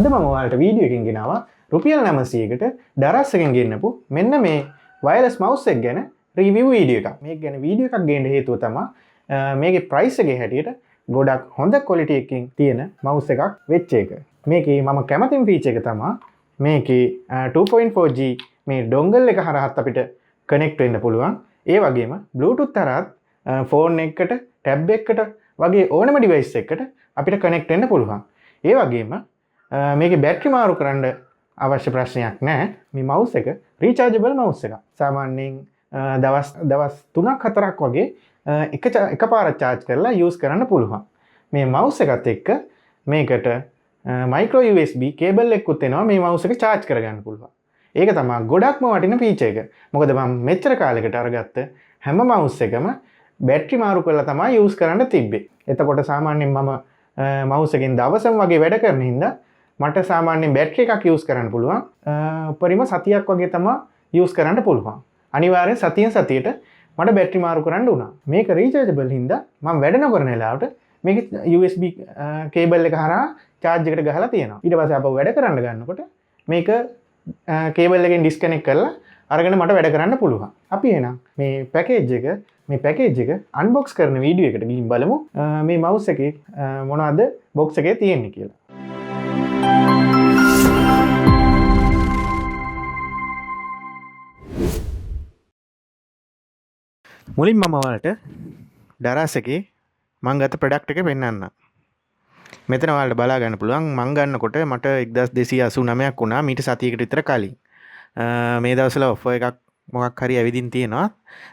අද මම ඔයාලට වීඩියෝ එකකින් ගෙනාවා රුපියල් 900කට Daraz එකෙන් ගෙන්නපු මෙන්න මේ වයර්ලස් මවුස් එක ගැන රිවිව් වීඩියෝ එකක්. මේක ගැන වීඩියෝ එකක් ගේන්න හේතුව තමයි මේකේ ප්‍රයිස් එකේ හැටියට ගොඩක් හොඳ ක්වොලිටි එකකින් තියෙන මවුස් එකක් වෙච්ච එක. මේකේ මම කැමතිම ෆීචර් එක තමයි මේකේ 2.4G මේ ඩොන්ගල් එක හරහත් අපිට කනෙක්ට් වෙන්න පුළුවන්. ඒ වගේම Bluetooth හරහත් ෆෝන් එකකට, ටැබ් එකකට වගේ ඕනම ඩිවයිස් එකකට අපිට කනෙක්ට් වෙන්න පුළුවන්. ඒ වගේම මේකේ බැටරි මාරු කරන්න අවශ්‍ය ප්‍රශ්නයක් නැහැ. මේ මවුස් එක රීචාර්ජබල් මවුස් එකක්. සාමාන්‍යයෙන් දවස් 3ක් 4ක් වගේ එකපාරක් charge කරලා use කරන්න පුළුවන්. මේ මවුස් එකත් එක්ක මේකට micro USB කේබල් එකකුත් එනවා මේ මවුස් එක charge කරගන්න පුළුවන්. ඒක තමයි ගොඩක්ම වටින ෆීචර් එක. මොකද මම මෙච්චර කාලයකට අරගත්ත හැම මවුස් එකම බැටරි මාරු කරලා තමයි use කරන්න තිබ්බේ. එතකොට සාමාන්‍යයෙන් මම මවුස් එකෙන් දවසම වගේ වැඩ කරන හින්දා මට සාමාන්‍යයෙන් බැටරි එකක් use කරන්න පුළුවන්. උපරිම සතියක් වගේ තමයි use කරන්න පුළුවන්. අනිවාර්යෙන් සතියෙන් සතියට මට බැටරි මාරු කරන්න වුණා. මේක රීචාර්ජබල් හින්දා මම වැඩ නොකරන වෙලාවට මේක USB කේබල් එක හරහා charge එකට ගහලා තියෙනවා. ඊට පස්සේ අපව වැඩ කරන්න ගන්නකොට මේක කේබල් එකෙන් ඩිස්කනෙක්ට් කරලා අරගෙන මට වැඩ කරන්න පුළුවන්. අපි එහෙනම් මේ පැකේජ් එක අන්බොක්ස් කරන වීඩියෝ එකට ගිහින් බලමු මේ මවුස් එකේ මොනවද බොක්ස් එකේ තියෙන්නේ කියලා. මුලින් මම ඔයාලට Daraz එකේ මම ගත්ත ප්‍රොඩක්ට් එක පෙන්නන්න. මෙතන ඔයාලට බලා ගන්න පුළුවන් මම ගන්නකොට මට 1289ක් වුණා මීට සතියකට විතර කලින්. මේ දවස්වල ඔෆර් එකක් මොකක් හරි ඇවිදින් තියෙනවා.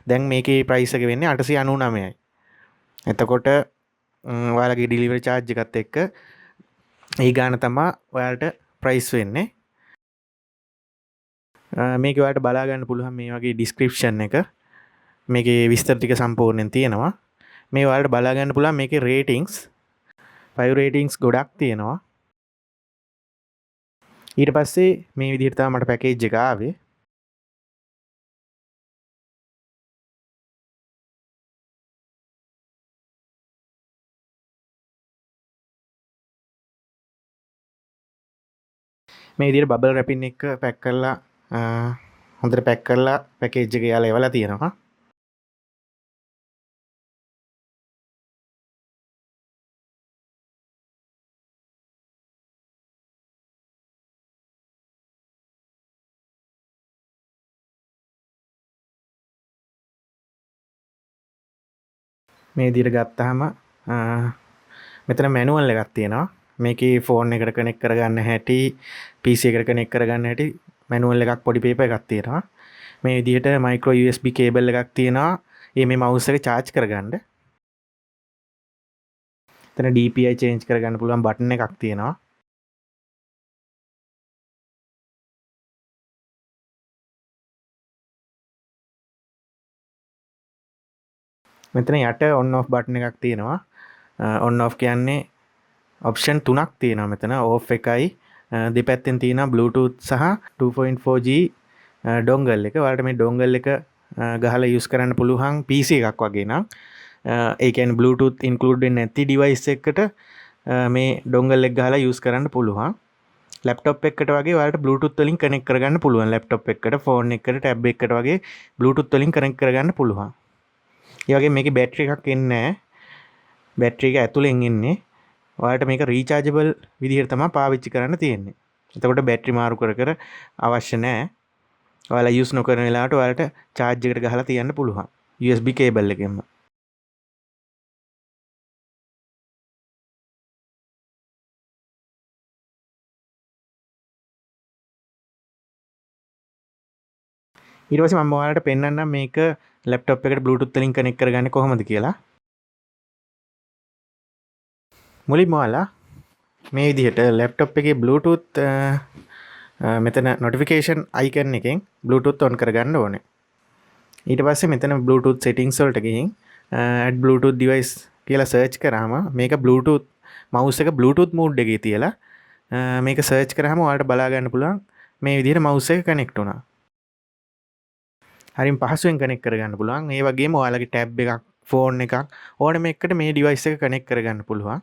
දැන් මේකේ ප්‍රයිස් එක වෙන්නේ 899යි. එතකොට ඔයාලගේ ඩෙලිවරි charge එකත් එක්ක ඒ ගාන තමයි ඔයාලට ප්‍රයිස් වෙන්නේ. මේකේ ඔයාලට බලා ගන්න පුළුවන් මේ වගේ description එක. මේකේ විස්තර ටික සම්පූර්ණයෙන් තියෙනවා. මේ ඔයාලට බලා ගන්න පුළුවන් මේකේ ratings 5 ratings ගොඩක් තියෙනවා. ඊට පස්සේ මේ විදිහට තමයි මට පැකේජ් එක ආවේ. මේ විදිහට බබල් රැපින් එක පැක් කරලා හොඳට පැක් කරලා පැකේජ් එක යාලා එවලා තියෙනවා. මේ විදිහට ගත්තාම මෙතන මැනුවල් එකක් තියෙනවා. මේකේ ෆෝන් එකට කනෙක්ට් කරගන්න හැටි, PC එකට කනෙක්ට් කරගන්න හැටි මැනුවල් එකක් පොඩි පේපර් එකක් තියෙනවා. මේ විදිහට මයික්‍රෝ USB කේබල් එකක් තියෙනවා. මේ මවුස් එක charge කරගන්න. එතන DPI change කරගන්න පුළුවන් බටන් එකක් තියෙනවා. මෙතන යට on off බටන් එකක් තියෙනවා. on off කියන්නේ ඔප්ෂන් 3ක් තියෙනවා මෙතන. off එකයි දෙපැත්තෙන් තියෙනවා Bluetooth සහ 2.4G dongle එක. ඔයාලට මේ dongle එක ගහලා use කරන්න පුළුවන් PC එකක් වගේ නම්. ඒ කියන්නේ Bluetooth include වෙන්නේ නැති device එකකට මේ dongle එක ගහලා use කරන්න පුළුවන්. laptop එකකට වගේ ඔයාලට Bluetooth වලින් connect කරගන්න පුළුවන්. laptop එකකට, phone එකකට, tab එකකට වගේ Bluetooth වලින් connect කරගන්න පුළුවන්. ඒ වගේ මේකේ බැටරි එකක් එන්නේ නැහැ. බැටරි එක ඇතුලෙන් එන්නේ. ඔයාලට මේක රීචාර්ජබල් විදිහට තමයි පාවිච්චි කරන්න තියෙන්නේ. එතකොට බැටරි මාරු කර කර අවශ්‍ය නැහැ. ඔයාලා යූස් නොකරන වෙලාවට ඔයාලට charge එකට ගහලා තියන්න පුළුවන්. USB කේබල් එකෙන්ම. ඊට පස්සේ මම ඔයාලට පෙන්නන්නම් මේක laptop එකට Bluetooth වලින් connect කරගන්නේ කොහොමද කියලා. මුලින්ම ඔයාලා මේ විදිහට laptop එකේ Bluetooth මෙතන notification icon එකෙන් Bluetooth on කරගන්න ඕනේ. ඊට පස්සේ මෙතන Bluetooth settings වලට ගිහින් add Bluetooth device කියලා search කරාම මේක Bluetooth mouse එක Bluetooth mode එකේ තියලා මේක search කරාම ඔයාලට බලා ගන්න පුළුවන් මේ විදිහට mouse එක connect වුණා. හරිම පහසුවෙන් connect කරගන්න පුළුවන්. ඒ වගේම ඔයාලගේ tab එකක්, phone එකක් ඕනම එකකට මේ device එක connect කරගන්න පුළුවන්.